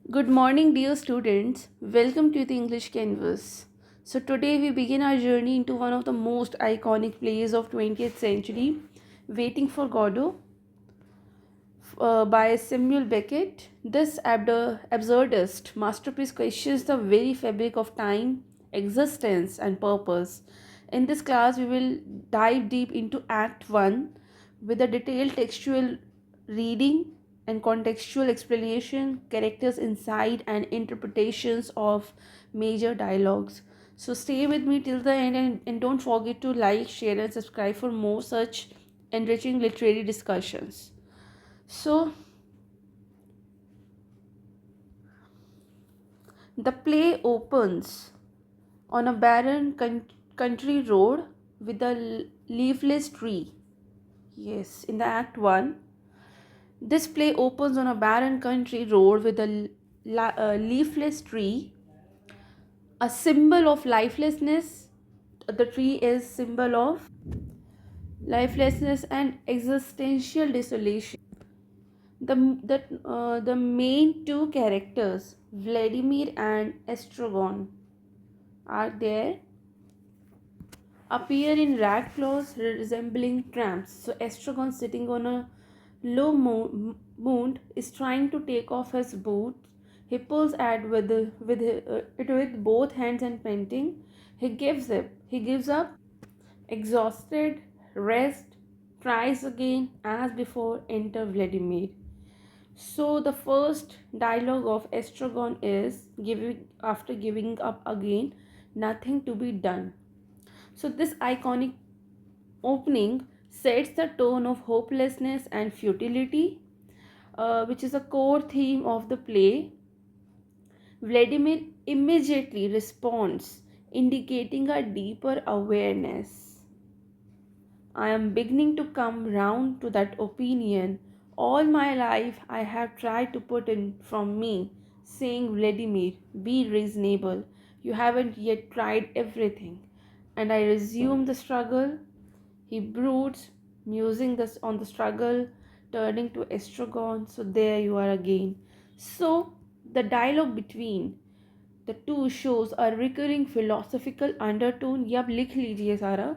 Good morning, dear students. Welcome to the English Canvas. So, today we begin our journey into one of the most iconic plays of 20th century, Waiting for Godot, by Samuel Beckett. This absurdist masterpiece questions the very fabric of time, existence, and purpose. In this class, we will dive deep into Act 1 with a detailed textual reading and contextual explanation, characters' insight, and interpretations of major dialogues. So, stay with me till the end and don't forget to like, share, and subscribe for more such enriching literary discussions. So, the play opens on a barren country road with a leafless tree. Yes, in the Act 1, this play opens on a barren country road with a leafless tree, a symbol of lifelessness. The tree is symbol of lifelessness and existential desolation. The main two characters, Vladimir and Estragon, are there, appear in rat clothes resembling tramps. So Estragon, sitting on a low mound, is trying to take off his boots. He pulls at it with both hands and panting. He gives up. He gives up, exhausted. Rest. Tries again as before. Enter Vladimir. So the first dialogue of Estragon is giving after giving up again, nothing to be done. So this iconic opening sets the tone of hopelessness and futility, which is a core theme of the play. Vladimir immediately responds, indicating a deeper awareness. I am beginning to come round to that opinion. All my life I have tried to put in from me, saying, Vladimir, be reasonable. You haven't yet tried everything. And I resume the struggle. He broods, musing this on the struggle, turning to Estragon. So there you are again. So the dialogue between the two shows a recurring philosophical undertone. ये आप लिख लीजिए सारा.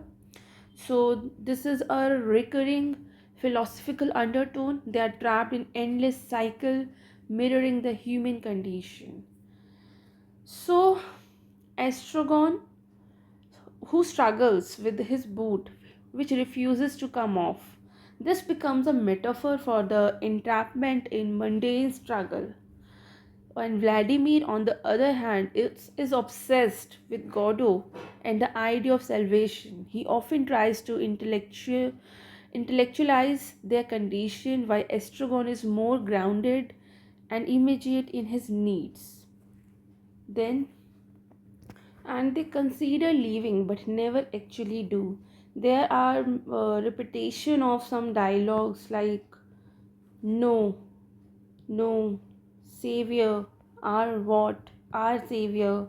So this is a recurring philosophical undertone. They are trapped in endless cycle, mirroring the human condition. So Estragon, who struggles with his boot, which refuses to come off. This becomes a metaphor for the entrapment in mundane struggle. And Vladimir, on the other hand, is obsessed with Godot and the idea of salvation. He often tries to intellectualize their condition, while Estragon is more grounded and immediate in his needs. Then and they consider leaving but never actually do. There are repetition of some dialogues like no, no, savior, our what, our savior,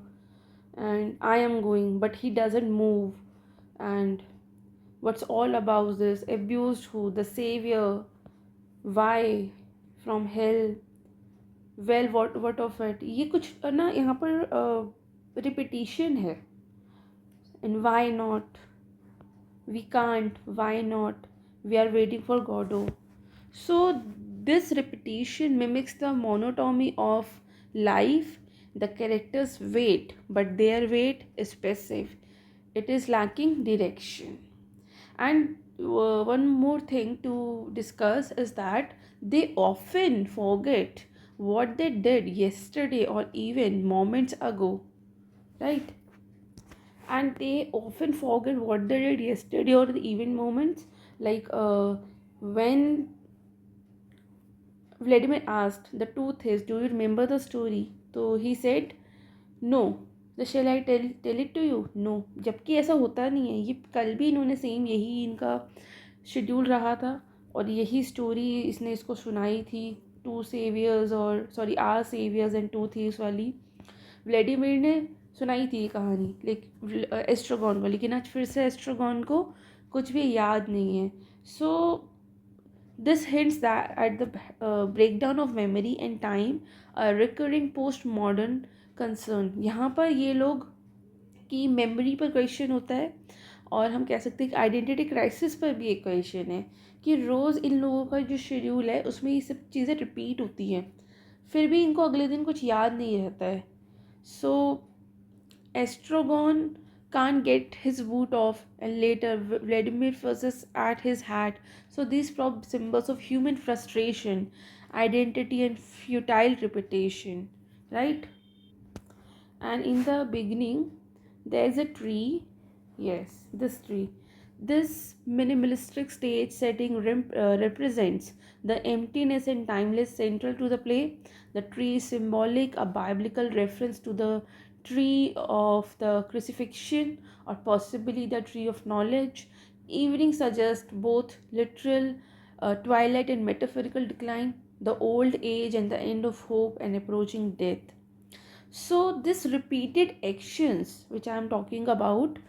and I am going, but he doesn't move. And what's all about this? Abused who? The savior. Why? From hell. Well, what of it? ये कुछ ना यहाँ पर repetition है. And why not? We can't. Why not? We are waiting for Godot. So this repetition mimics the monotony of life. The characters wait, but their wait is passive. It is lacking direction. And one more thing to discuss is that they often forget what they did yesterday or even moments ago, right? And they often forget what they did yesterday or the event moments, like when Vladimir asked, the truth is, do you remember the story? So he said, no. The shall I tell it to you? No. जबकि ऐसा होता नहीं है. ये कल भी इन्होंने same यही इनका शेड्यूल रहा था और यही स्टोरी इसने इसको सुनाई थी. टू सेवियर्स और sorry our saviours and two thieves वाली व्लादिमीर ने सुनाई थी ये कहानी, लेकिन एस्ट्रोगॉन वाली. लेकिन आज फिर से एस्ट्रोगॉन को कुछ भी याद नहीं है. सो This hints that at the breakdown of memory and time, a recurring postmodern concern. यहाँ पर ये लोग की मेमोरी पर क्वेश्चन होता है, और हम कह सकते हैं कि आइडेंटिटी क्राइसिस पर भी एक क्वेश्चन है कि रोज़ इन लोगों का जो शेड्यूल है उसमें ये सब चीज़ें रिपीट होती हैं, फिर भी इनको अगले दिन कुछ याद नहीं रहता है. सो Estragon can't get his boot off, and later Vladimir fusses at his hat. So these prop symbols of human frustration, identity, and futile repetition, right? And in the beginning, there's a tree. Yes, this tree. This minimalistic stage setting represents the emptiness and timeless central to the play. The tree is symbolic, a biblical reference to the tree of the crucifixion, or possibly the tree of knowledge. Evening suggests both literal twilight and metaphorical decline, the old age and the end of hope and approaching death. So this repeated actions which I am talking about,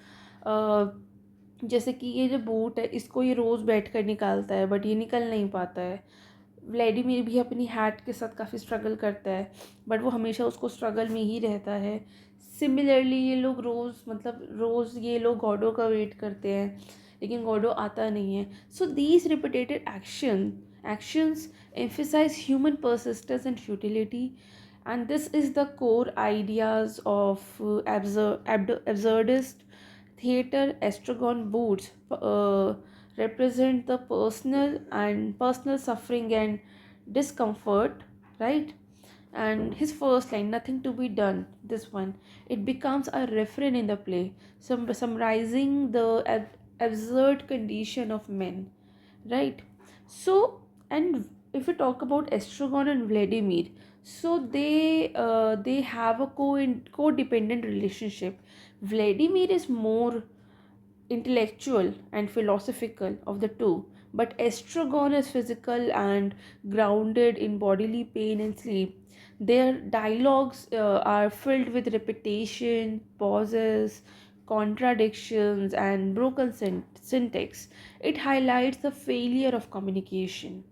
जैसे कि ये जो boot है इसको ये रोज़ बैठ कर निकालता है बट ये निकल नहीं पाता है. व्लादिमीर भी अपनी हैट के साथ काफ़ी स्ट्रगल करता है बट वो हमेशा उसको स्ट्रगल में ही रहता है. सिमिलरली ये लोग रोज़ ये लोग गॉडो का वेट करते हैं लेकिन गॉडो आता नहीं है. So these repeated actions emphasize human persistence and futility, and this is the core ideas of absurdist theater. Estragon boots represent the personal suffering and discomfort, right? And his first line, nothing to be done, this one, it becomes a refrain in the play, summarizing the absurd condition of men, right? So, and if we talk about Estragon and Vladimir, so they have a codependent relationship. Vladimir is more intellectual and philosophical of the two, but Estragon is physical and grounded in bodily pain and sleep. Their dialogues are filled with repetition, pauses, contradictions, and broken syntax. It highlights the failure of communication,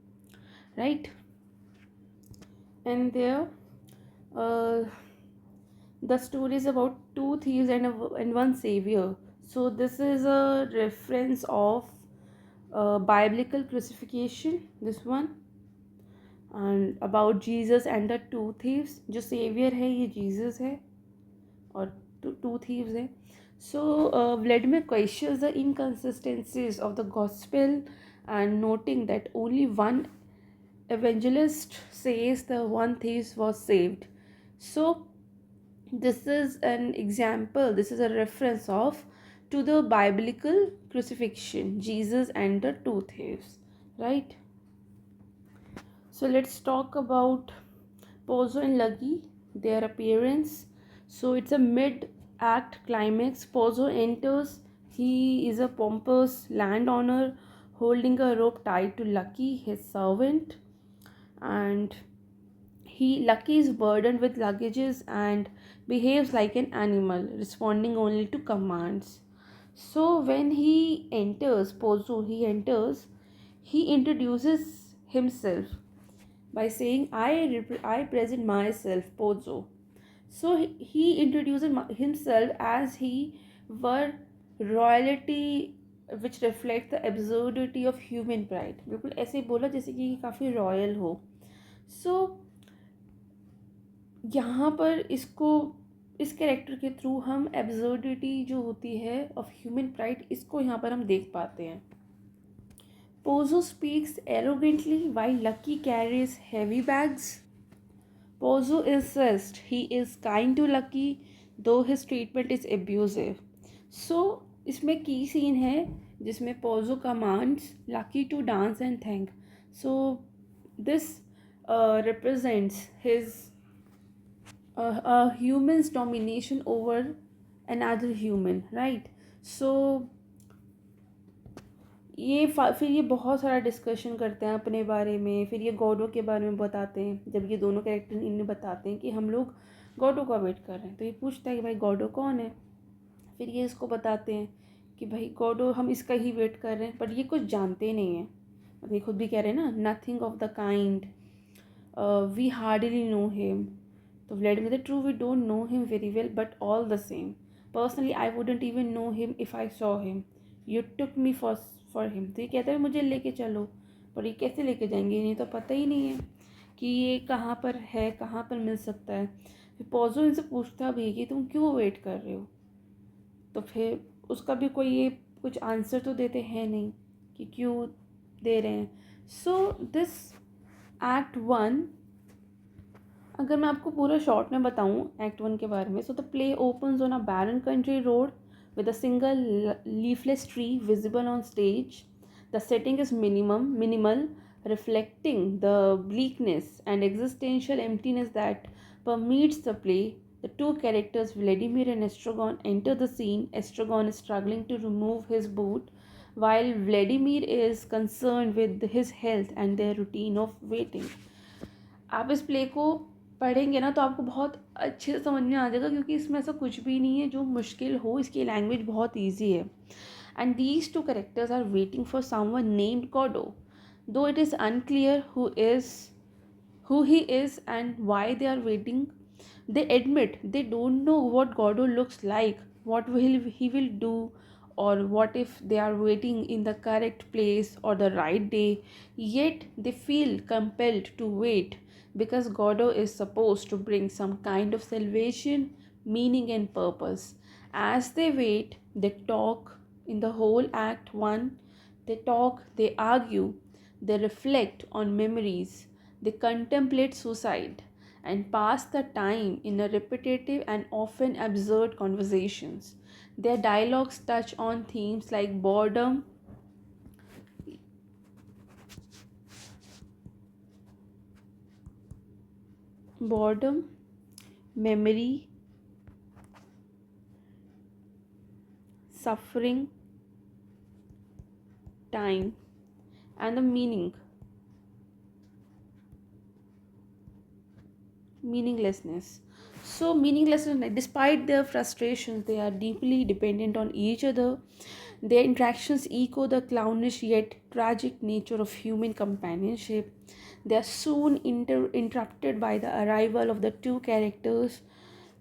right? And there, uh, the story is about two thieves and one savior. So this is a reference of biblical crucifixion, this one, and about Jesus and the two thieves. जो savior है ये Jesus है और two thieves है. So Vladimir questions the inconsistencies of the gospel and noting that only one evangelist says the one thief was saved. So this is an example, this is a reference of to the biblical crucifixion, Jesus and the two thieves, right? So let's talk about Pozzo and Lucky, their appearance. So it's a mid-act climax. Pozzo enters. He is a pompous landowner holding a rope tied to Lucky, his servant, and Lucky is burdened with luggages and behaves like an animal, responding only to commands. So when he introduces himself by saying, I present myself, Pozzo. So he introduces himself as he were royalty, which reflect the absurdity of human pride. बिल्कुल ऐसे ही बोला जैसे कि काफ़ी royal हो. So यहाँ पर इसको इस कैरेक्टर के थ्रू हम एब्सर्डिटी जो होती है ऑफ ह्यूमन प्राइड इसको यहाँ पर हम देख पाते हैं. Pozzo speaks arrogantly while Lucky carries heavy bags. Pozzo insists he is kind to Lucky though his treatment is abusive. So इसमें की सीन है जिसमें Pozzo commands Lucky to dance and thank. So this represents his a human's domination over another human, right? So फिर ये बहुत सारा discussion करते हैं अपने बारे में, फिर ये गॉडो के बारे में बताते हैं. जब ये दोनों कैरेक्टर इन्हें बताते हैं कि हम लोग गॉडो का वेट कर रहे हैं तो ये पूछता है कि भाई गॉडो कौन है. फिर ये इसको बताते हैं कि भाई गॉडो हम इसका ही वेट कर रहे हैं, बट ये कुछ जानते नहीं हैं. अभी खुद भी कह रहे हैं ना, nothing of the kind, we hardly know him. तो Vladimir, true we don't know him very well, but all the same personally I wouldn't even know him if I saw him. You took me for him. तो ये कहता है मुझे लेके चलो, पर ये कैसे लेके जाएंगे, इन्हें तो पता ही नहीं है कि ये कहाँ पर है, कहाँ पर मिल सकता है. फिर पॉजो इनसे पूछता भी कि तुम क्यों वेट कर रहे हो. तो फिर उसका भी कोई ये कुछ आंसर तो देते हैं नहीं कि क्यों दे रहे हैं. सो दिस एक्ट 1, अगर मैं आपको पूरा शॉर्ट में बताऊं एक्ट 1 के बारे में, so the play opens on a barren country road with a single leafless tree visible on stage. The setting is minimal, reflecting the bleakness and existential emptiness that permeates the play. The two characters, Vladimir and Estragon, enter the scene. Estragon is struggling to remove his boot, while Vladimir is concerned with his health and their routine of waiting. आप इस play को पढ़ेंगे ना तो आपको बहुत अच्छे से समझ में आ जाएगा, क्योंकि इसमें ऐसा कुछ भी नहीं है जो मुश्किल हो. इसकी लैंग्वेज बहुत ईजी है. And these two characters are waiting for someone named Godot, though it is unclear who he is and why they are waiting. They admit they don't know what Godot looks like, what will he will do, or what if they are waiting in the correct place or the right day. Yet they feel compelled to wait because Godot is supposed to bring some kind of salvation, meaning and purpose. As they wait, they talk. In the whole act 1, they talk, they argue, they reflect on memories, they contemplate suicide, and pass the time in a repetitive and often absurd conversations. Their dialogues touch on themes like boredom, memory, suffering, time, and the meaninglessness. So, meaninglessness, despite their frustrations, they are deeply dependent on each other. Their interactions echo the clownish yet tragic nature of human companionship. They are soon interrupted by the arrival of the two characters,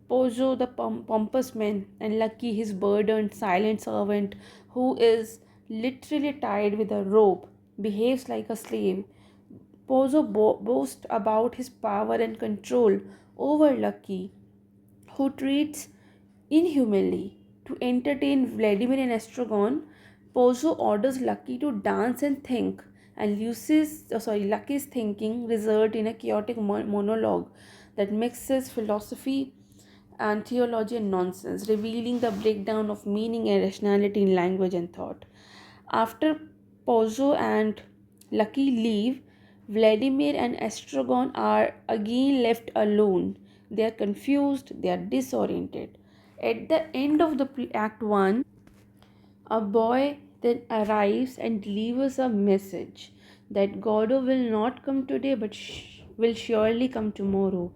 Pozo, the pompous man, and Lucky, his burdened, silent servant, who is literally tied with a rope, behaves like a slave. Pozo boasts about his power and control over Lucky, who treats inhumanly. To entertain Vladimir and Estragon, Pozo orders Lucky to dance and think, and Lucky's thinking results in a chaotic monologue that mixes philosophy and theology and nonsense, revealing the breakdown of meaning and rationality in language and thought. After Pozo and Lucky leave, Vladimir and Estragon are again left alone. They are confused, they are disoriented. At the end of the act 1, a boy then arrives and delivers a message that Godot will not come today but will surely come tomorrow.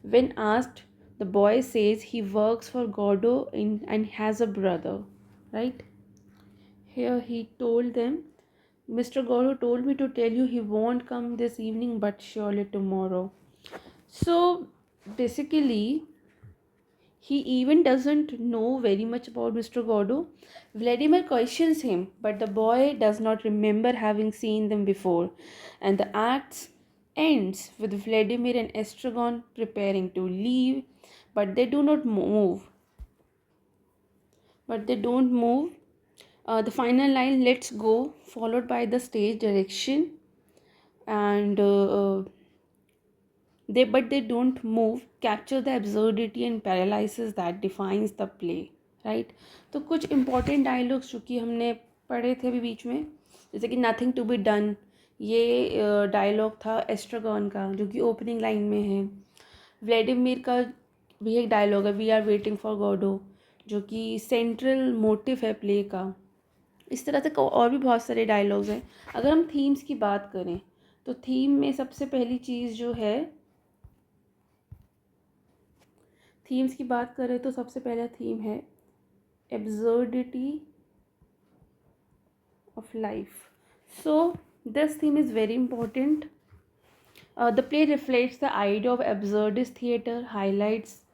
When asked, the boy says he works for Godot and has a brother, right? Here he told them, Mr. Godot told me to tell you he won't come this evening but surely tomorrow. So basically, he even doesn't know very much about Mr. Godot. Vladimir questions him, but the boy does not remember having seen them before. And the act ends with Vladimir and Estragon preparing to leave, but they do not move. But they don't move. The final line, let's go, followed by the stage direction, and they don't move, capture the absurdity and paralysis that defines the play, right? तो कुछ important dialogues जो कि हमने पढ़े थे अभी बीच में, जैसे कि nothing to be done, ये डायलॉग था एस्ट्रागॉन का जो कि ओपनिंग लाइन में है. व्लादिमीर का भी एक डायलॉग है, we are waiting for Godot, जो कि सेंट्रल मोटिव है प्ले का. इस तरह से और भी बहुत सारे डायलॉग्स हैं. अगर हम थीम्स की बात करें तो थीम में सबसे पहली चीज़ जो है, थीम्स की बात करें तो सबसे पहला थीम है absurdity of life. So This theme is very important. The play reflects the idea of absurdist theater, highlights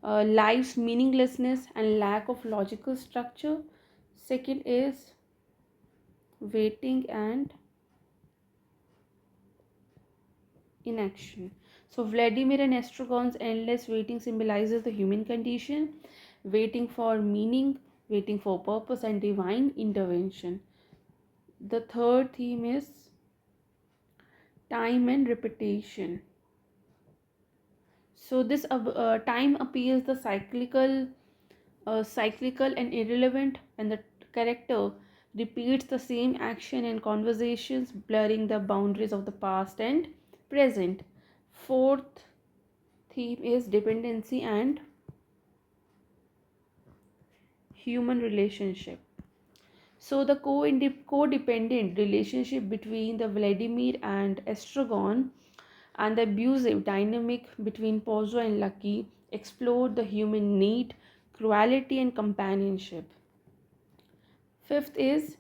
life's meaninglessness and lack of logical structure. Second is waiting and inaction. So, Vladimir and Estragon's endless waiting symbolizes the human condition, waiting for meaning, waiting for purpose, and divine intervention. The third theme is time and repetition. So, this time appears the cyclical and irrelevant, and the character repeats the same action in conversations, blurring the boundaries of the past and present. Fourth theme is dependency and human relationship. So the codependent relationship between the Vladimir and Estragon and the abusive dynamic between Pozzo and Lucky explore the human need, cruelty, and companionship. Fifth is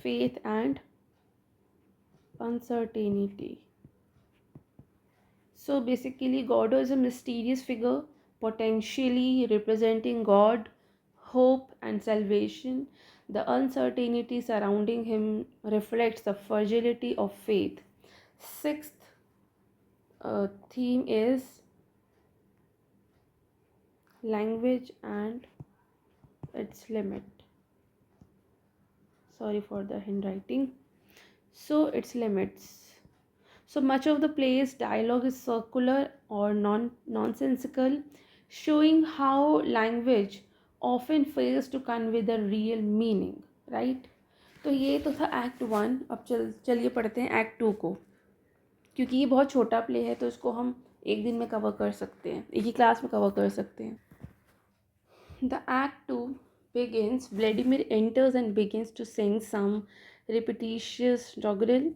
faith and uncertainty. So basically, Gordo is a mysterious figure, potentially representing God, hope, and salvation. The uncertainty surrounding him reflects the fragility of faith. Sixth theme is language and its limit. Sorry for the handwriting. So, its limits. So much of the play's dialogue is circular or nonsensical, showing how language often fails to convey the real meaning, right? तो ये तो था act one. अब चलिए पढ़ते हैं act to को, क्योंकि ये बहुत छोटा प्ले है तो इसको हम एक दिन में कवर कर सकते हैं, एक ही क्लास में कवर कर सकते हैं. The act 2 begins. Vladimir enters and begins to sing some repetitious doggerel.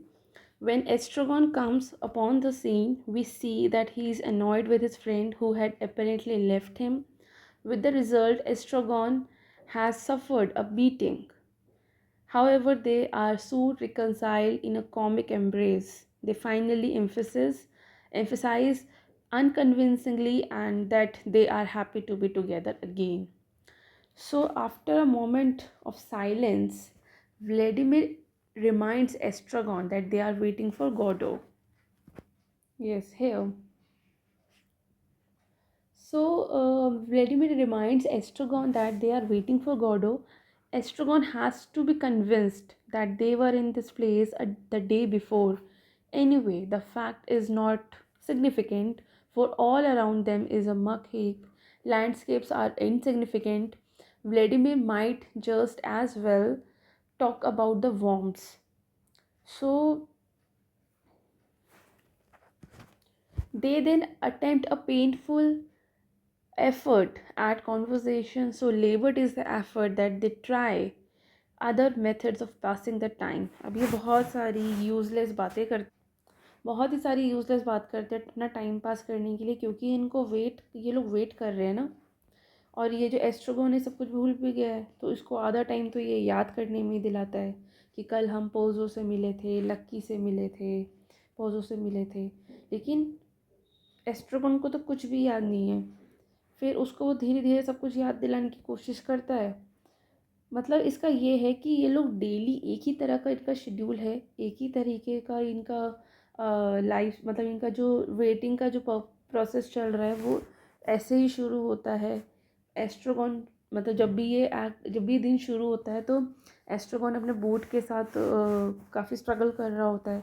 When Estragon comes upon the scene, we see that he is annoyed with his friend who had apparently left him. With the result, Estragon has suffered a beating. However, they are soon reconciled in a comic embrace. They finally emphasize unconvincingly and that they are happy to be together again. So, after a moment of silence, Vladimir reminds Estragon that they are waiting for Godot. Yes, here. So, Vladimir reminds Estragon that they are waiting for Godot. Estragon has to be convinced that they were in this place the day before. Anyway, the fact is not significant, for all around them is a muck heap. Landscapes are insignificant. Vladimir might just as well talk about the worms. So, they then attempt a painful effort at conversation. So labored is the effort that they try other methods of passing the time. अब ये बहुत ही सारी useless बात करते हैं अपना time pass करने के लिए, क्योंकि ये लोग वेट कर रहे हैं ना. और ये जो एस्ट्रोगो ने सब कुछ भूल भी गया है, तो इसको आधा टाइम तो ये याद करने में ही दिलाता है कि कल हम पोजो से मिले थे, लक्की से मिले थे, पोजो से मिले थे. लेकिन एस्ट्रोगन को तो कुछ भी याद नहीं है. फिर उसको वो धीरे धीरे सब कुछ याद दिलाने की कोशिश करता है. मतलब इसका ये है कि ये लोग डेली एक ही तरह का इनका शेड्यूल है, एक ही तरीके का इनका लाइफ, मतलब इनका जो वेटिंग का जो प्रोसेस चल रहा है वो ऐसे ही शुरू होता है. एस्ट्रोगॉन मतलब जब भी दिन शुरू होता है तो एस्ट्रोगॉन अपने बोट के साथ काफ़ी स्ट्रगल कर रहा होता है.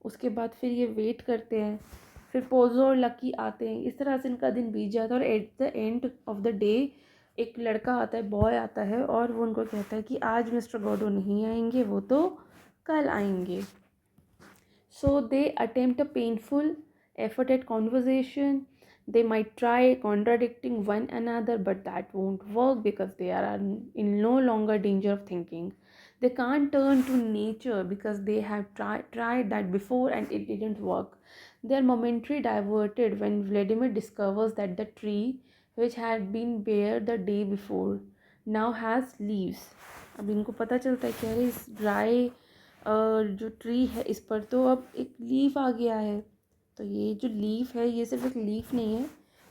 उसके बाद फिर ये वेट करते हैं, फिर पोजो और लकी आते हैं. इस तरह से इनका दिन बीत जाता है और at the end of the day एक लड़का आता है, बॉय आता है, और वो उनको कहता है कि आज मिस्टर गॉडो नहीं आएंगे, वो तो कल आएंगे. So they attempt a painful effort at conversation. They might try contradicting one another, but that won't work because they are in no longer danger of thinking. They can't turn to nature because they have tried that before and it didn't work. They are momentarily diverted when Vladimir discovers that the tree, which had been bare the day before, now has leaves. अब इनको पता चलता है कि अरे इस dry जो tree है इस पर तो अब एक लीफ आ गया है। तो ये जो लीफ है ये सिर्फ एक लीफ नहीं है,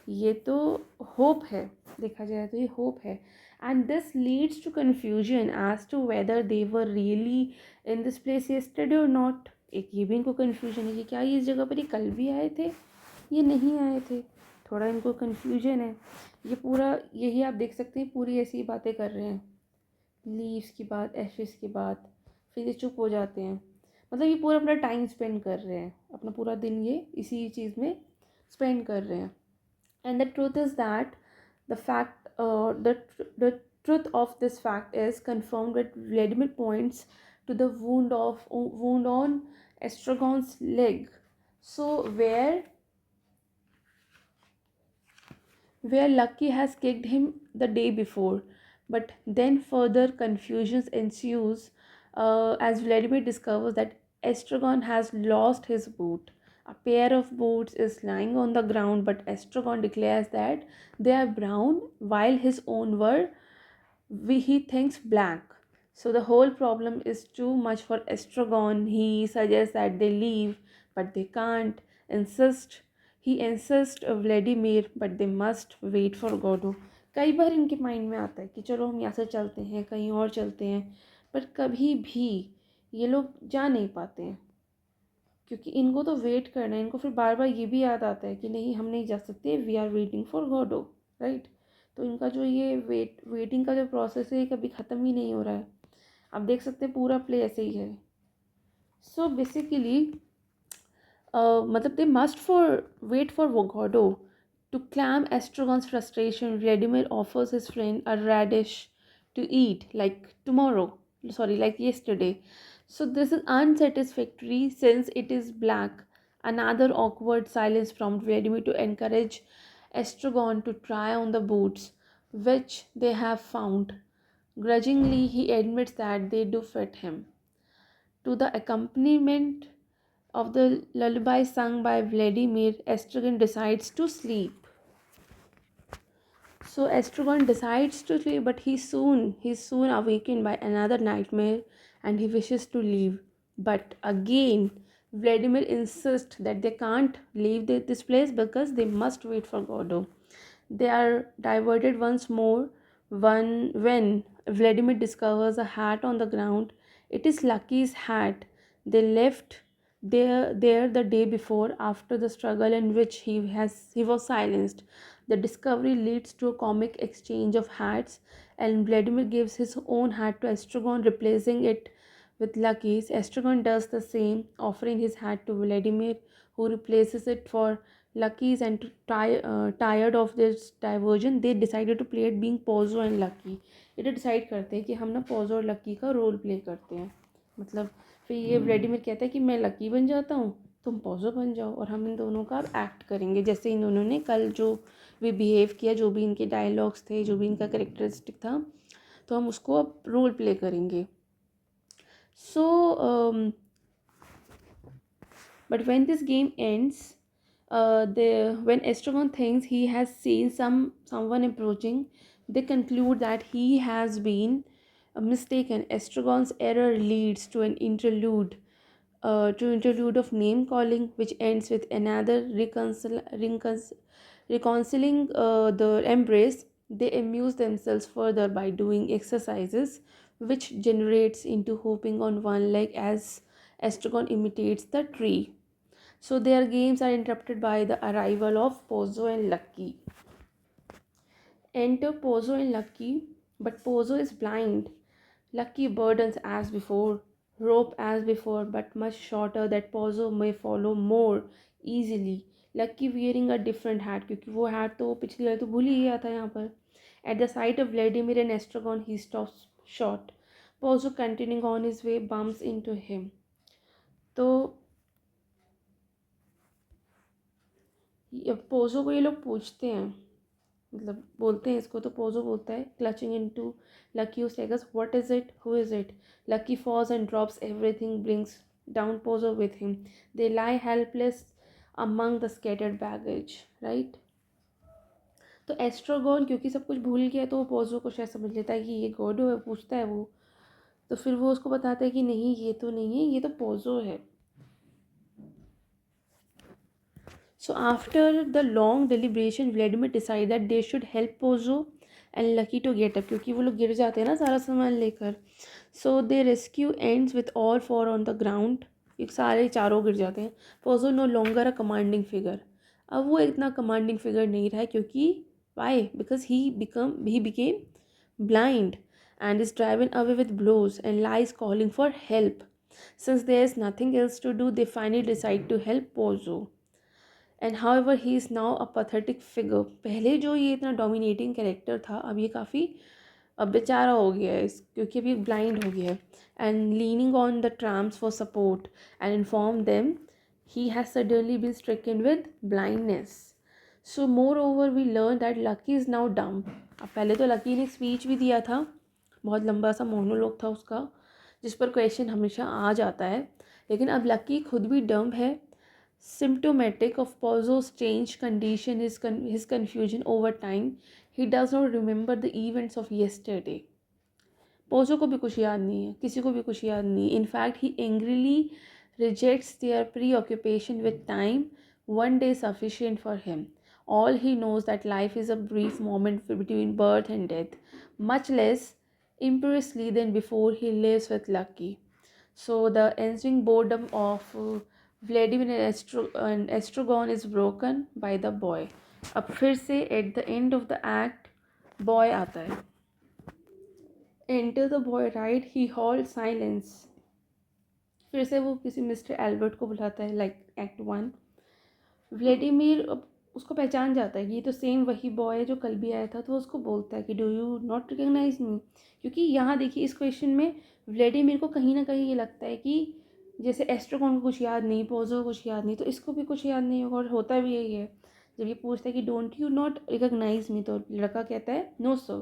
ये तो होप है, देखा जाए तो ये होप है। And this leads to confusion as to whether they were really in this place yesterday और नॉट। एक ये भी इनको कन्फ्यूजन है कि क्या ये इस जगह पर ये कल भी आए थे, ये नहीं आए थे, थोड़ा इनको कन्फ्यूजन है। ये पूरा यही आप देख सकते हैं, पूरी ऐसी बातें कर रहे हैं, लीव्स की बात, एशेस की बात, फिर ये चुप हो जाते हैं। मतलब ये पूरा अपना टाइम स्पेंड कर रहे हैं, अपना पूरा दिन ये इसी चीज़ में स्पेंड कर रहे हैं। And the truth is that the fact the truth of this fact is confirmed with Vladimir points to the wound on Estragon's leg. So where Lucky has kicked him the day before. But then further confusions ensues as Vladimir discovers that Estragon has lost his boot. A pair of boots is lying on the ground, but Estragon declares that they are brown, while his own were, he thinks, black. So the whole problem is too much for Estragon. He suggests that they leave, but they can't. He insists Vladimir, but they must wait for Godot. कई बार इनके mind में आता है कि चलो हम यहाँ से चलते हैं, कहीं और चलते हैं, पर कभी भी ये लोग जा नहीं पाते हैं, क्योंकि इनको तो वेट करना है। इनको फिर बार बार ये भी याद आता है कि नहीं हम नहीं जा सकते, we are waiting for Godot, right. तो इनका जो ये वेटिंग का जो प्रोसेस है ये कभी ख़त्म ही नहीं हो रहा है। आप देख सकते हैं पूरा प्ले ऐसे ही है। सो बेसिकली मतलब they must for wait for Godot to calm Estragon's frustration. Vladimir offers his friend a radish to eat, like yesterday. So this is unsatisfactory since it is black. Another awkward silence prompts Vladimir to encourage Estragon to try on the boots, which they have found. Grudgingly, he admits that they do fit him. To the accompaniment of the lullaby sung by Vladimir, Estragon decides to sleep. So Estragon decides to leave, but he's soon awakened by another nightmare, and he wishes to leave. But again, Vladimir insists that they can't leave this place because they must wait for Godot. They are diverted once more when Vladimir discovers a hat on the ground. It is Lucky's hat. They left there the day before after the struggle in which he was silenced. The discovery leads to a comic exchange of hats, and Vladimir gives his own hat to Estragon, replacing it with Lucky's. Estragon does the same, offering his hat to Vladimir, who replaces it for Lucky's. And tired of this diversion, they decided to play it being Pozzo and Lucky. ये decide करते हैं कि हम ना Pozzo और lucky का role play करते हैं। मतलब फिर ये व्लादिमीर कहता है कि मैं लकी बन जाता हूँ, तुम पोजो बन जाओ, और हम इन दोनों का एक्ट करेंगे जैसे इन दोनों ने कल जो भी बिहेव किया, जो भी इनके डायलॉग्स थे, जो भी इनका करेक्टरिस्टिक था, तो हम उसको अब रोल प्ले करेंगे। सो but when this game ends, when Estragon thinks he has seen someone approaching, they conclude that he has been mistaken. Estragon's error leads to an interlude of name calling, which ends with another reconciling the embrace. They amuse themselves further by doing exercises, which generates into hopping on one leg as Estragon imitates the tree. So their games are interrupted by the arrival of Pozzo and Lucky. Enter Pozzo and Lucky, but Pozzo is blind. Lucky burdens as before, rope as before, but much shorter that Pozzo may follow more easily. Lucky wearing a different hat, क्योंकि वो hat तो पिछली बार तो भूल ही गया था यहाँ पर. At the sight of Vladimir and Estragon, he stops short. Pozzo, continuing on his way, bumps into him. तो पोजो को ये लोग पूछते हैं, मतलब बोलते हैं इसको, तो पोजो बोलता है clutching into Lucky sags, what is it, who is it? Lucky falls and drops everything, brings down Pozzo with him. They lie helpless among the scattered baggage, right. तो एस्ट्रोगोन क्योंकि सब कुछ भूल गया तो वो पोजो को शायद समझ लेता है कि ये गॉडो है, पूछता है वो. तो फिर वो उसको बताता है कि नहीं ये तो नहीं है, ये तो पोजो है. So after the long deliberation, Vladimir decided that they should help Pozo and Lucky to get up, क्योंकि वो लोग गिर जाते हैं ना सारा सामान लेकर. So they rescue ends with all four on the ground. ये सारे चारों गिर जाते हैं. Pozo no longer a commanding figure. अब वो इतना commanding figure नहीं रहा है, क्योंकि why? Because he became blind and is driven away with blows and lies calling for help. Since there is nothing else to do, they finally decide to help Pozo. And however he is now a pathetic figure. पहले जो ये इतना dominating character था, अब ये काफ़ी अब बेचारा हो गया है, क्योंकि अभी ब्लाइंड हो गया है. And leaning on the tramps for support and inform them he has suddenly been stricken with blindness. So moreover we learn that Lucky is now dumb. अब पहले तो लकी ने स्पीच भी दिया था, बहुत लंबा सा मोनोलॉग था उसका, जिस पर क्वेश्चन हमेशा आ जाता है. लेकिन अब लकी खुद भी डम है. Symptomatic of Pozzo's changed condition is his confusion over time. He does not remember the events of yesterday. Pozzo को भी कुछ याद नहीं है, किसी को भी कुछ याद नहीं. In fact, he angrily rejects their preoccupation with time, one day sufficient for him. All he knows that life is a brief moment between birth and death, much less imperiously than before he lives with Lucky. So the ensuing boredom of Vladimir and Estragon is broken by the boy. अब फिर से at the end of the act boy आता है. Enter the boy, right? He holds silence. फिर से वो किसी mister Albert को बुलाता है, लाइक एक्ट 1. व्लादिमीर उसको पहचान जाता है कि ये तो सेम वही बॉय है जो कल भी आया था. तो उसको बोलता है कि do you not recognise me. क्योंकि यहाँ देखिए इस क्वेश्चन में व्लादिमीर को कहीं ना कहीं ये लगता है कि जैसे एस्ट्रोगॉन को कुछ याद नहीं, पोजो को कुछ याद नहीं, तो इसको भी कुछ याद नहीं होगा. और होता भी यही है. जब ये पूछता है कि don't you not recognise me, तो लड़का कहता है नो सर.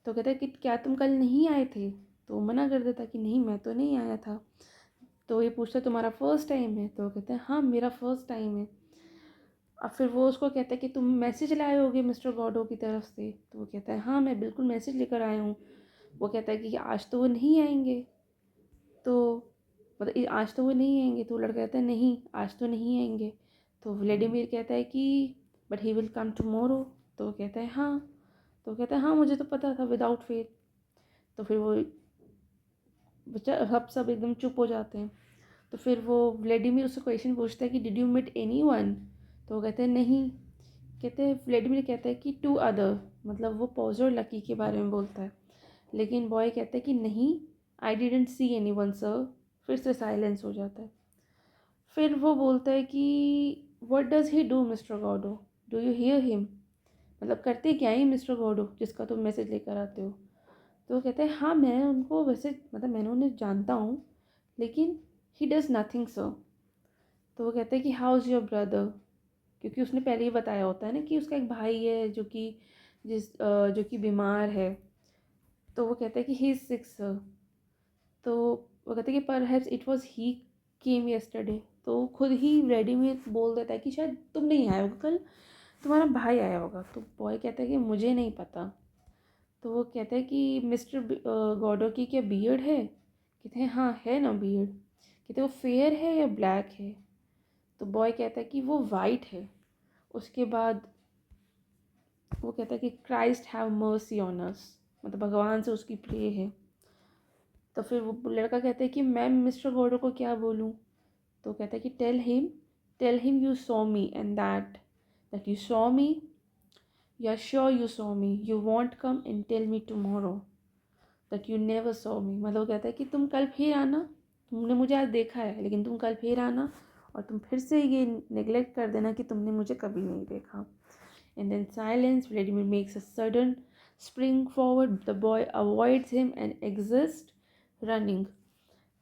तो कहता है कि क्या तुम कल नहीं आए थे. तो मना कर देता कि नहीं मैं तो नहीं आया था. तो ये पूछता है तुम्हारा फर्स्ट टाइम है. तो कहता है हाँ मेरा फर्स्ट टाइम है. अब फिर वो उसको कहता है कि तुम मैसेज लाए होगे मिस्टर गॉडो की तरफ से. तो वो कहता है हाँ मैं बिल्कुल मैसेज लेकर आया हूँ. वो कहता है कि आज तो वो नहीं आएंगे. तो मतलब आज तो वो नहीं आएंगे. तो लड़का कहता है नहीं आज तो नहीं आएंगे. तो व्लादिमीर कहता है कि but he will come tomorrow. तो वो कहता है हाँ. तो कहता है हाँ मुझे तो पता था, विदाउट फेथ. तो फिर वो बच्चा सब एकदम चुप हो जाते हैं. तो फिर वो व्लादिमीर उससे क्वेश्चन पूछता है कि did you meet anyone. तो वो कहते हैं नहीं. कहते हैं व्लादिमीर कहता है कि टू अदर, मतलब वो पोजो और लकी के बारे में बोलता है. लेकिन बॉय कहता है कि नहीं I didn't see any one sir. फिर से साइलेंस हो जाता है. फिर वो बोलता है कि what does he do mister Godot, do you hear him. मतलब करते क्या ही मिस्टर गॉडो जिसका तुम मैसेज लेकर आते हो. तो वो कहते हैं हाँ मैं उनको वैसे मतलब मैंने उन्हें जानता हूँ, लेकिन ही डज़ नथिंग सर. तो वो कहते हैं कि हाउ इज़ योर ब्रदर. क्योंकि उसने पहले ही बताया होता है ना कि उसका एक भाई है जो कि बीमार है. तो वो कहता है कि ही इज़ सिक सर. तो वो कहते हैं कि perhaps it was he came yesterday. तो खुद ही व्लादिमीर बोल देता है कि शायद तुम नहीं आए होगा कल, तुम्हारा भाई आया होगा. तो बॉय कहता है कि मुझे नहीं पता. तो वो कहता है कि मिस्टर गॉडो की क्या बियर्ड है. कहते हैं हाँ है ना बियर्ड. कहते हैं वो फेयर है या ब्लैक है. तो बॉय कहता है कि वो वाइट है. उसके बाद वो कहता है कि Christ have mercy on us, मतलब भगवान से उसकी प्रे है. तो फिर वो लड़का कहता है कि मैम मिस्टर गॉडो को क्या बोलूँ. तो कहता है कि tell him you saw me and that you saw me, you are sure you saw me, you won't come and tell me tomorrow that you never saw me. मतलब वो कहता है कि तुम कल फिर आना, तुमने मुझे आज देखा है लेकिन तुम कल फिर आना और तुम फिर से ये नेग्लेक्ट कर देना कि तुमने मुझे कभी नहीं देखा. And then silence, Vladimir makes a sudden spring forward. The boy avoids him and exits, running.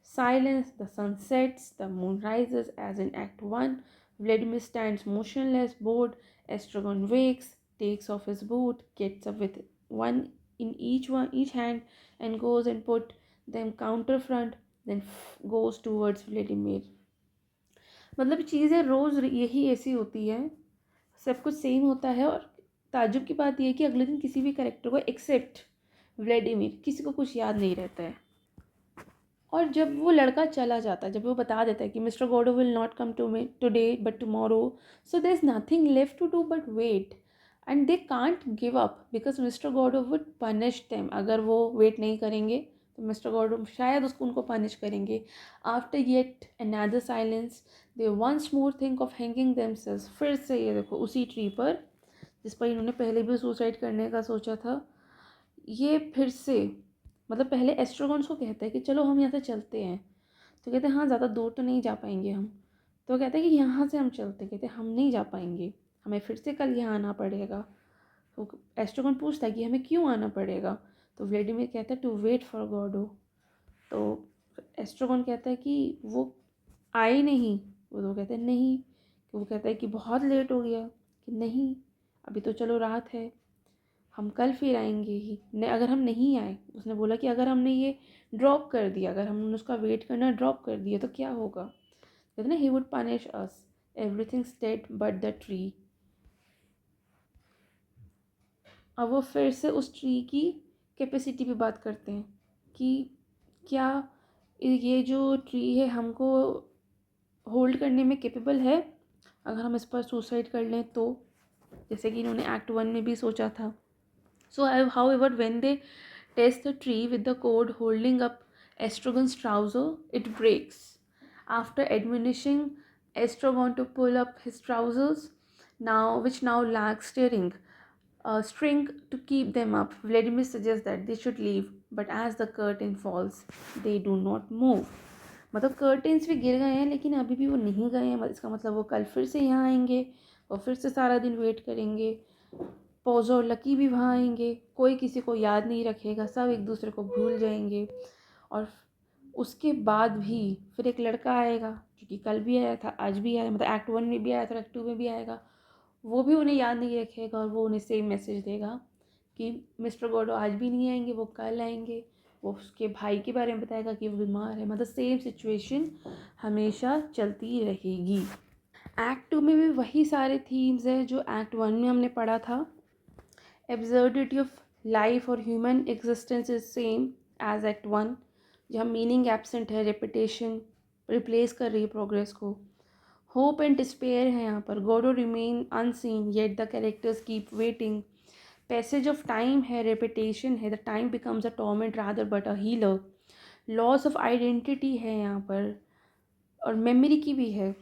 Silence, the sun sets, the moon rises as in Act 1. Vladimir stands motionless, bored. Estragon wakes, takes off his boot, gets up with one in each hand, and goes and put them counter front, then goes towards Vladimir. मतलब चीज़ें रोज़ यही ऐसी होती है, सब कुछ same होता है. और ताज्जुब की बात यह है कि अगले दिन किसी भी करेक्टर को एक्सेप्ट व्लादिमीर किसी को कुछ याद नहीं रहता है. और जब वो लड़का चला जाता है, जब वो बता देता है कि mister Godot will not come to me today but tomorrow, so there is nothing left to do but wait, and they can't give up because mister Godot would punish them. अगर वो वेट नहीं करेंगे तो mister Godot शायद उसको उनको punish करेंगे। After yet another silence they once more think of hanging themselves. फिर से ये देखो उसी ट्री पर जिस पर इन्होंने पहले भी सुसाइड करने का सोचा था, ये फिर से, मतलब पहले एस्ट्रोगॉन्स को कहता है कि चलो हम यहाँ से चलते हैं, तो कहते हैं हाँ ज़्यादा दूर तो नहीं जा पाएंगे हम। तो कहते हैं कि यहाँ से हम चलते, कहते हैं हम नहीं जा पाएंगे, हमें फिर से कल यहाँ आना पड़ेगा। तो एस्ट्रोगॉन पूछता है कि हमें क्यों आना पड़ेगा, तो व्लादिमीर कहता है टू वेट फॉर गॉडो। तो एस्ट्रोगॉन कहता है कि वो आए नहीं, वो तो कहते हैं नहीं, कि वो कहता है कि बहुत लेट हो गया, कि नहीं अभी तो चलो रात है, हम कल फिर आएंगे ही नहीं। अगर हम नहीं आए, उसने बोला कि अगर हमने ये ड्रॉप कर दिया, अगर हमने उसका वेट करना ड्रॉप कर दिया तो क्या होगा, कहते ना he would punish us, everything dead but the tree. अब वो फिर से उस ट्री की कैपेसिटी पे बात करते हैं कि क्या ये जो ट्री है हमको होल्ड करने में कैपेबल है, अगर हम इस पर सुसाइड कर लें तो, जैसे कि इन्होंने एक्ट 1 में भी सोचा था। So, however, when they test the tree with the cord holding up Estragon's trouser, it breaks. After admonishing Estragon to pull up his trousers, which now lack steering, string to keep them up, Vladimir suggests that they should leave, but as the curtain falls, they do not move. मतलब curtains भी गिर गए हैं लेकिन अभी भी वो नहीं गए हैं, इसका मतलब वो कल फिर से यहाँ आएंगे और फिर से सारा दिन वेट करेंगे। पोज़ो और लकी भी वहाँ आएंगे, कोई किसी को याद नहीं रखेगा, सब एक दूसरे को भूल जाएंगे। और उसके बाद भी फिर एक लड़का आएगा जो कि कल भी आया था, आज भी आया, मतलब एक्ट 1 में भी आया था, एक्ट 2 में भी आएगा। वो भी उन्हें याद नहीं रखेगा और वो उन्हें सेम मैसेज देगा कि मिस्टर गॉडो आज भी नहीं आएंगे, वो कल आएंगे। वो उसके भाई के बारे में बताएगा कि वो बीमार है, मतलब सेम सिचुएशन हमेशा चलती रहेगी। एक्ट 2 में भी वही सारे थीम्स हैं जो एक्ट 1 में हमने पढ़ा था। Absurdity of life or human existence is same as Act 1, जहाँ मीनिंग एब्सेंट है, रेपिटेशन रिप्लेस कर रही है प्रोग्रेस को। होप एंड डिस्पेयर है यहाँ पर, Godot remain unseen yet the characters keep waiting. Passage of time है, रेपिटेशन है, the time becomes a torment rather but a healer. Loss of identity है यहाँ पर, और मेमोरी की भी है।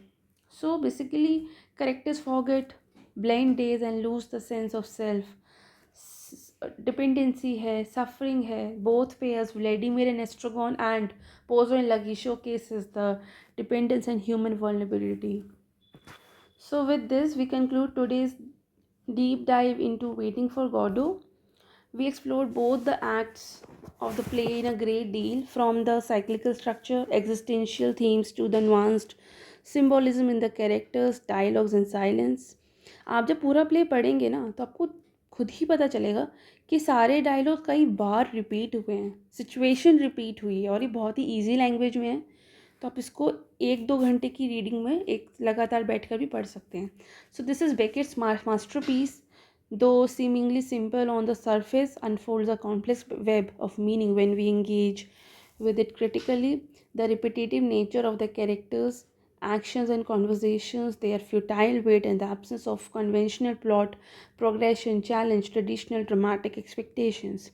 So basically characters forget blend days and lose the sense of self. Dependency है, सफरिंग है, both pairs Vladimir and Estragon and Pozzo and Lucky showcases the dependence and human vulnerability. So with this we conclude today's deep dive into Waiting for Godot. We explored both the acts of the play in a great deal, from the cyclical structure, existential themes to the nuanced symbolism in the characters, dialogues and silence. आप जब पूरा play पढ़ेंगे ना तो आपको खुद ही पता चलेगा कि सारे डायलॉग कई बार रिपीट हुए हैं, सिचुएशन रिपीट हुई है, और ये बहुत ही ईजी लैंग्वेज में है, तो आप इसको 1-2 घंटे की रीडिंग में एक लगातार बैठकर भी पढ़ सकते हैं। So this is Beckett's masterpiece, though seemingly simple on the surface, unfolds a complex web of meaning when we engage with it critically. The repetitive nature of the characters, actions, and conversations, their futile weight, and the absence of conventional plot progression challenge traditional dramatic expectations,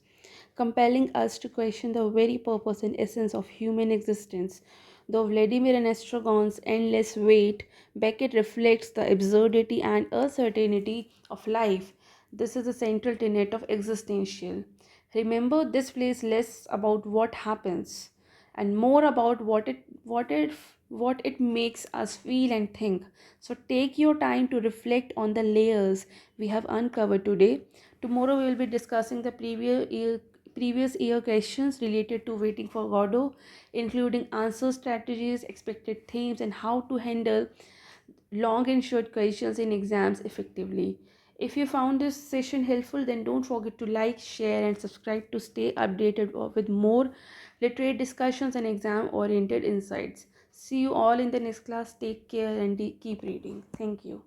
compelling us to question the very purpose and essence of human existence. Though Vladimir and Estragon's endless wait, Beckett reflects the absurdity and uncertainty of life. This is the central tenet of existential. Remember, this plays less about what happens and more about what it makes us feel and think. So take your time to reflect on the layers we have uncovered today. Tomorrow we will be discussing the previous year questions related to Waiting for Godot, including answer strategies, expected themes, and how to handle long and short questions in exams effectively. If you found this session helpful, then don't forget to like, share, and subscribe to stay updated with more literate discussions and exam oriented insights. See you all in the next class. Take care and keep reading. Thank you.